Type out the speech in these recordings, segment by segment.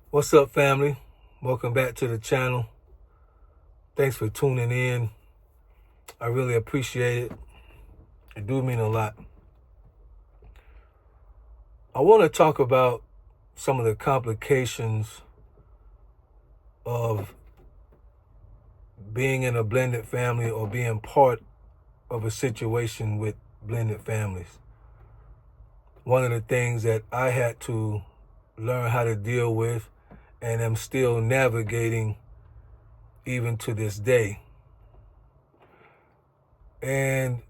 What's up, family? Welcome back to the channel. Thanks for tuning in. I really appreciate it. It do mean a lot. I want to talk about some of the complications of being in a blended family or being part of a situation with blended families. One of the things that I had to learn how to deal with and am still navigating even to this day. And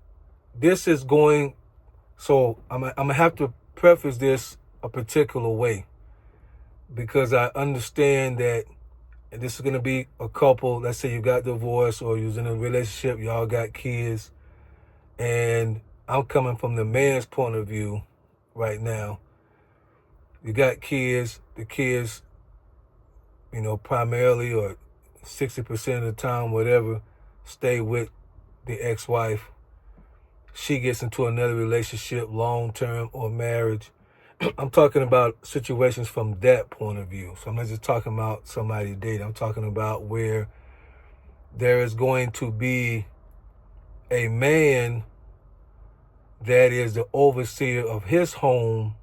this is going, so I'm going to have to preface this a particular way because I understand that this is going to be a couple. Let's say you got divorced or you're in a relationship, y'all got kids, and I'm coming from the man's point of view right now. You got kids, the kids, primarily or 60% of the time, whatever, stay with the ex-wife. She gets into another relationship, long-term or marriage. I'm talking about situations from that point of view. So I'm not just talking about somebody dating. I'm talking about where there is going to be a man that is the overseer of his home,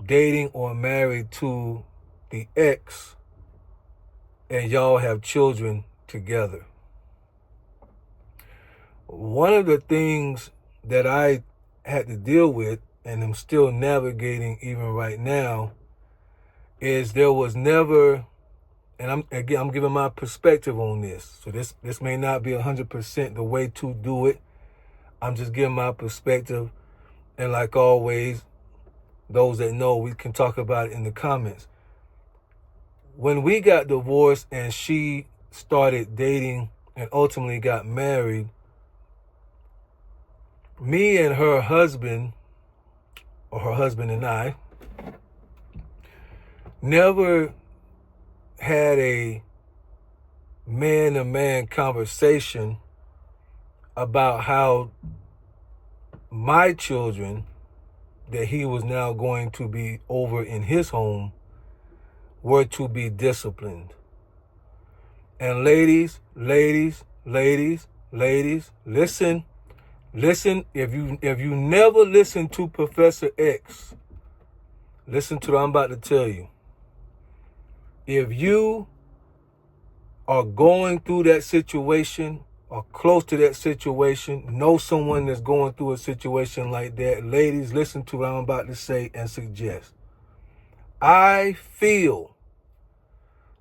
dating or married to the ex, and y'all have children together. One of the things that I had to deal with and I'm still navigating even right now is there was never, and I'm giving my perspective on this. So this may not be 100% the way to do it. I'm just giving my perspective. And like always, those that know, we can talk about it in the comments. When we got divorced and she started dating and ultimately got married, me and her husband, or her husband and I, never had a man-to-man conversation about how my children that he was now going to be over in his home were to be disciplined. And ladies, listen, if you never listen to Professor X, listen to what I'm about to tell you. If you are going through that situation or close to that situation, know someone that's going through a situation like that, ladies, listen to what I'm about to say and suggest. I feel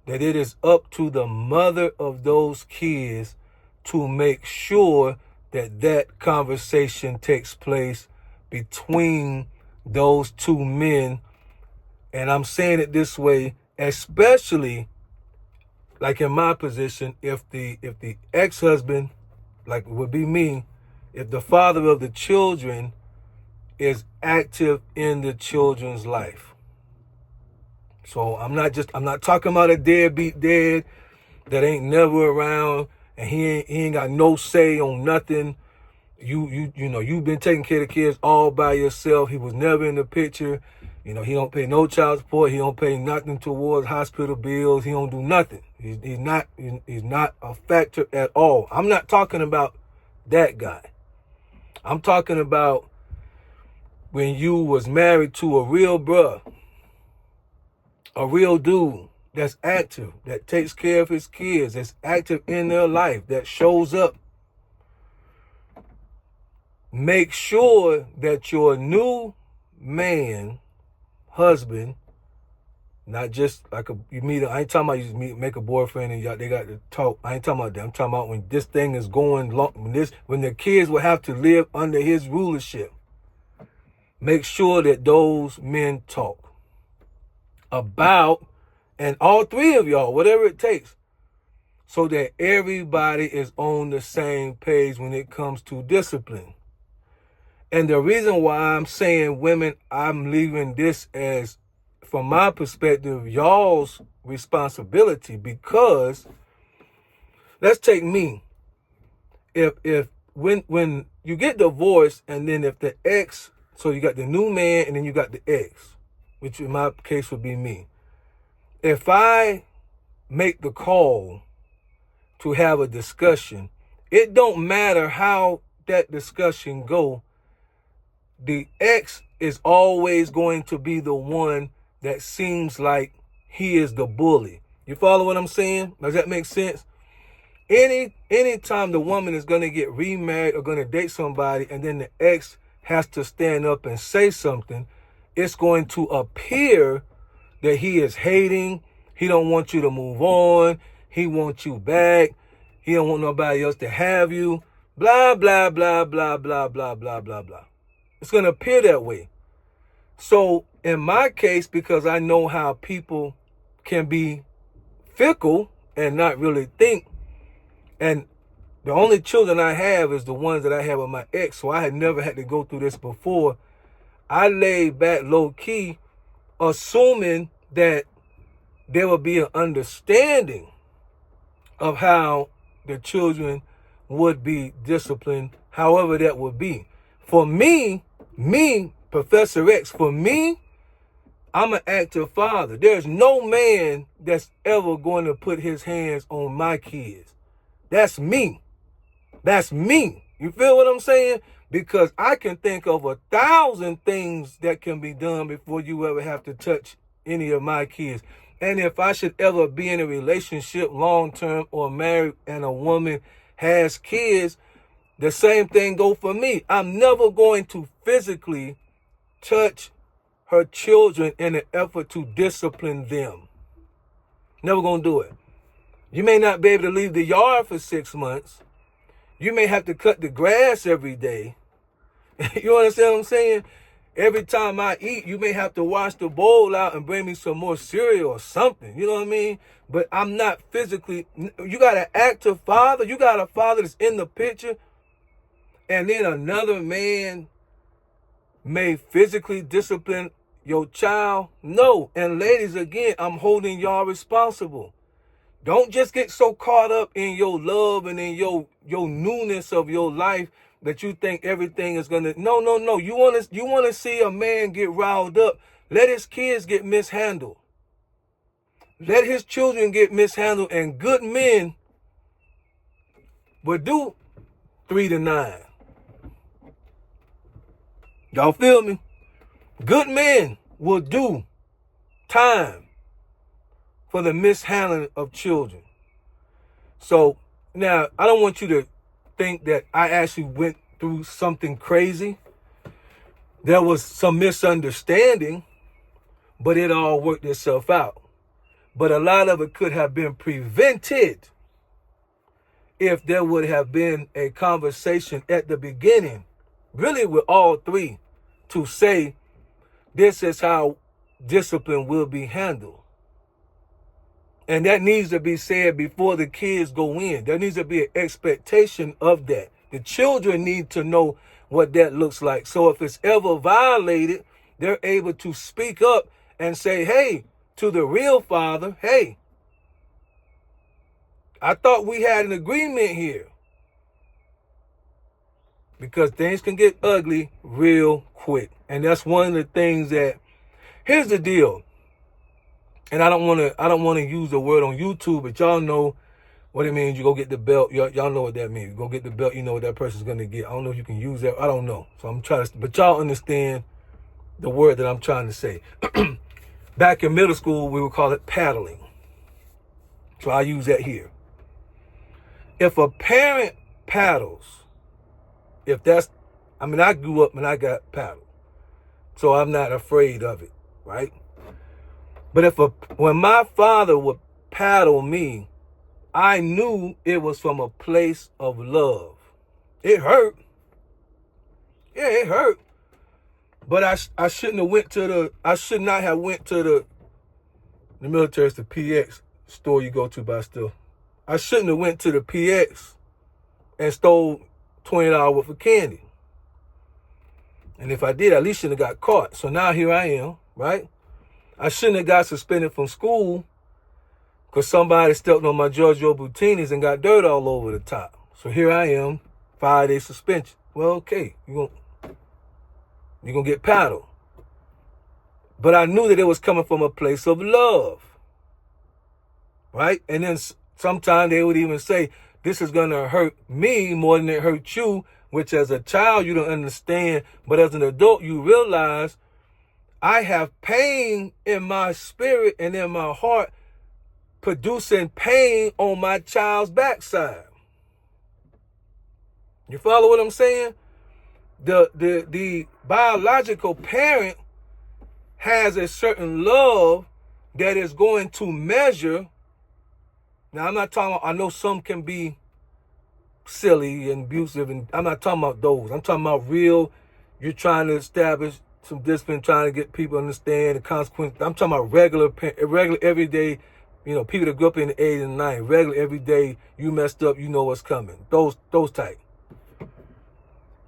that it is up to the mother of those kids to make sure that that conversation takes place between those two men. And I'm saying it this way, especially like in my position, if the ex-husband, like it would be me, if the father of the children is active in the children's life. So I'm not talking about a deadbeat dad that ain't never around and he ain't got no say on nothing. You've been taking care of the kids all by yourself. He was never in the picture. He don't pay no child support. He don't pay nothing towards hospital bills. He don't do nothing. He's not a factor at all. I'm not talking about that guy. I'm talking about when you was married to a real bruh, a real dude that's active, that takes care of his kids, that's active in their life, that shows up. Make sure that your new man, husband, not just like you meet. I ain't talking about you just make a boyfriend and they got to talk. I ain't talking about that. I'm talking about when this thing is going long. When the kids will have to live under his rulership. Make sure that those men talk about, and all three of y'all, whatever it takes, so that everybody is on the same page when it comes to discipline. And the reason why I'm saying women, I'm leaving this as, from my perspective, y'all's responsibility, because let's take me. When you get divorced and then if the ex, so you got the new man and then you got the ex, which in my case would be me. if I make the call to have a discussion, it don't matter how that discussion go. The ex is always going to be the one that seems like he is the bully. You follow what I'm saying? Does that make sense? Anytime the woman is going to get remarried or going to date somebody and then the ex has to stand up and say something, it's going to appear that he is hating. He don't want you to move on. He wants you back. He don't want nobody else to have you. Blah, blah, blah, blah, blah, blah, blah, blah, blah. It's going to appear that way. So in my case, because I know how people can be fickle and not really think, and the only children I have is the ones that I have with my ex, so I had never had to go through this before. I laid back low key, assuming that there would be an understanding of how the children would be disciplined, however that would be. For me, Professor X, for me, I'm an active father. There's no man that's ever going to put his hands on my kids. That's me. That's me. You feel what I'm saying? Because I can think of 1,000 things that can be done before you ever have to touch any of my kids. And if I should ever be in a relationship long-term or married and a woman has kids, the same thing go for me. I'm never going to physically touch her children in an effort to discipline them. Never gonna do it. You may not be able to leave the yard for 6 months. You may have to cut the grass every day. You understand what I'm saying? Every time I eat, you may have to wash the bowl out and bring me some more cereal or something. You know what I mean? But I'm not physically. You got an active father. You got a father that's in the picture. And then another man may physically discipline your child. No. And ladies, again, I'm holding y'all responsible. Don't just get so caught up in your love and in your newness of your life that you think everything is gonna. No. You wanna see a man get riled up. Let his kids get mishandled. Let his children get mishandled, and good men will do 3 to 9. Y'all feel me? Good men will do time for the mishandling of children. So now, I don't want you to think that I actually went through something crazy. There was some misunderstanding, but it all worked itself out. But a lot of it could have been prevented if there would have been a conversation at the beginning, really with all three, to say, this is how discipline will be handled. And that needs to be said before the kids go in. There needs to be an expectation of that. The children need to know what that looks like. So if it's ever violated, they're able to speak up and say, hey, to the real father, hey, I thought we had an agreement here. Because things can get ugly real quick. And that's one of the things that, here's the deal. And I don't want to use the word on YouTube, but y'all know what it means. You go get the belt. Y'all know what that means. You go get the belt. You know what that person's going to get. I don't know if you can use that. I don't know. So I'm trying to, but y'all understand the word that I'm trying to say. Back in middle school, we would call it paddling. So I use that here. If a parent paddles, I grew up and I got paddled. So I'm not afraid of it, right? But when my father would paddle me, I knew it was from a place of love. It hurt. Yeah, it hurt. But I should not have went to the military. It's the PX store you go to by still. I shouldn't have went to the PX and stole $20 worth of candy. And if I did, at least shouldn't have got caught. So now here I am, right? I shouldn't have got suspended from school because somebody stepped on my Giorgio Boutinis and got dirt all over the top. So here I am, 5-day suspension. Well, okay, you're gonna get paddled. But I knew that it was coming from a place of love. right? And then sometimes they would even say, this is going to hurt me more than it hurt you, which as a child you don't understand. But as an adult, you realize I have pain in my spirit and in my heart producing pain on my child's backside. You follow what I'm saying? The biological parent has a certain love that is going to measure. Now, I'm not talking about, I know some can be silly and abusive, and I'm not talking about those. I'm talking about real, you're trying to establish some discipline, trying to get people to understand the consequences. I'm talking about regular, everyday, people that grew up in the 80s and 90s, regular, everyday, you messed up, you know what's coming. Those type.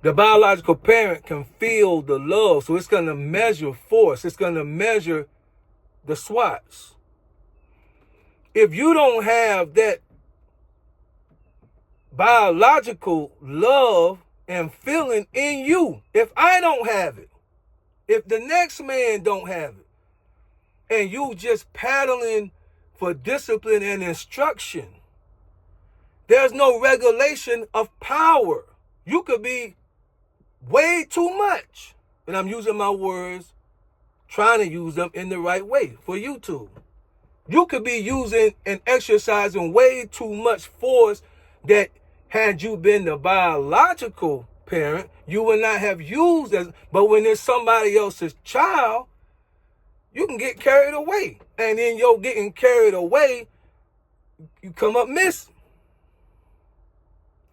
The biological parent can feel the love, so it's going to measure force. It's going to measure the SWATs. If you don't have that biological love and feeling in you, if I don't have it, if the next man don't have it, and you just paddling for discipline and instruction, there's no regulation of power. You could be way too much. And I'm using my words, trying to use them in the right way for YouTube. You could be using and exercising way too much force that had you been the biological parent, you would not have used as, but when it's somebody else's child, you can get carried away. And in your getting carried away, you come up missing.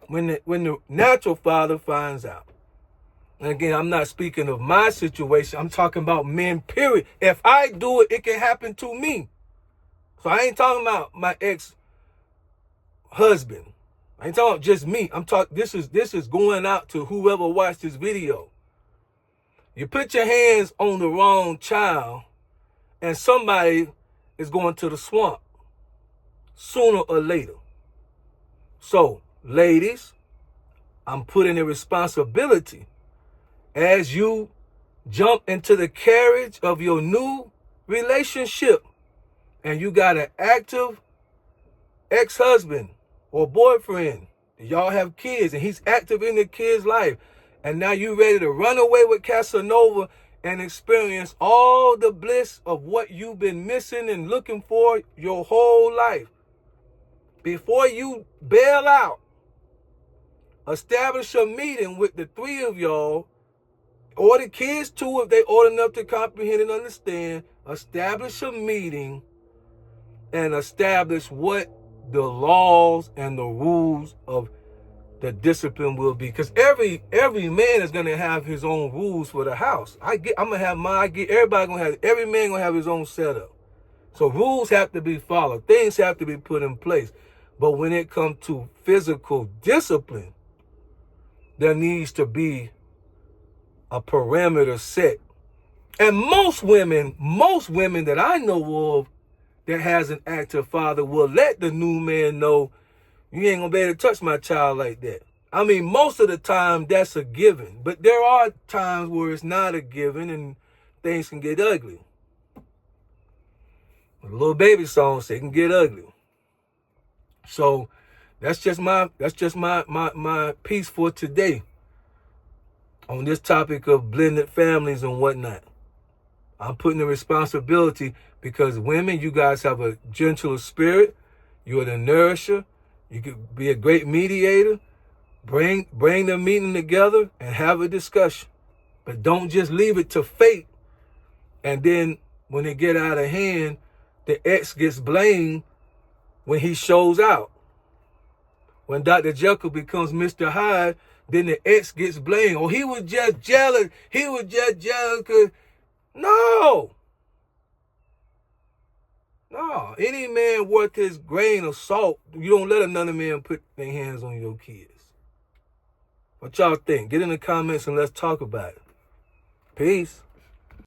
When the natural father finds out. And again, I'm not speaking of my situation. I'm talking about men, period. If I do it, it can happen to me. So I ain't talking about my ex-husband. I ain't talking about just me. I'm talking, this is going out to whoever watched this video. You put your hands on the wrong child and somebody is going to the swamp sooner or later. So, ladies, I'm putting a responsibility as you jump into the carriage of your new relationship and you got an active ex-husband or boyfriend, y'all have kids and he's active in the kid's life, and now you ready to run away with Casanova and experience all the bliss of what you've been missing and looking for your whole life. Before you bail out, establish a meeting with the three of y'all, or the kids too, if they old enough to comprehend and understand. Establish a meeting and establish what the laws and the rules of the discipline will be. Because every man is gonna have his own rules for the house. I'm gonna have mine. Every man gonna have his own setup. So rules have to be followed. Things have to be put in place. But when it comes to physical discipline, there needs to be a parameter set. And most women that I know of that has an active father will let the new man know, you ain't gonna be able to touch my child like that. I mean, most of the time that's a given, but there are times where it's not a given and things can get ugly. A little baby song say it can get ugly. So that's just my piece for today on this topic of blended families and whatnot. I'm putting the responsibility because women, you guys have a gentler spirit. You're the nourisher. You could be a great mediator. Bring the meeting together and have a discussion. But don't just leave it to fate. And then when it get out of hand, the ex gets blamed when he shows out. When Dr. Jekyll becomes Mr. Hyde, then the ex gets blamed. Oh, he was just jealous. He was just jealous because... No. Any man worth his grain of salt, you don't let another man put their hands on your kids. What y'all think? Get in the comments and let's talk about it. Peace.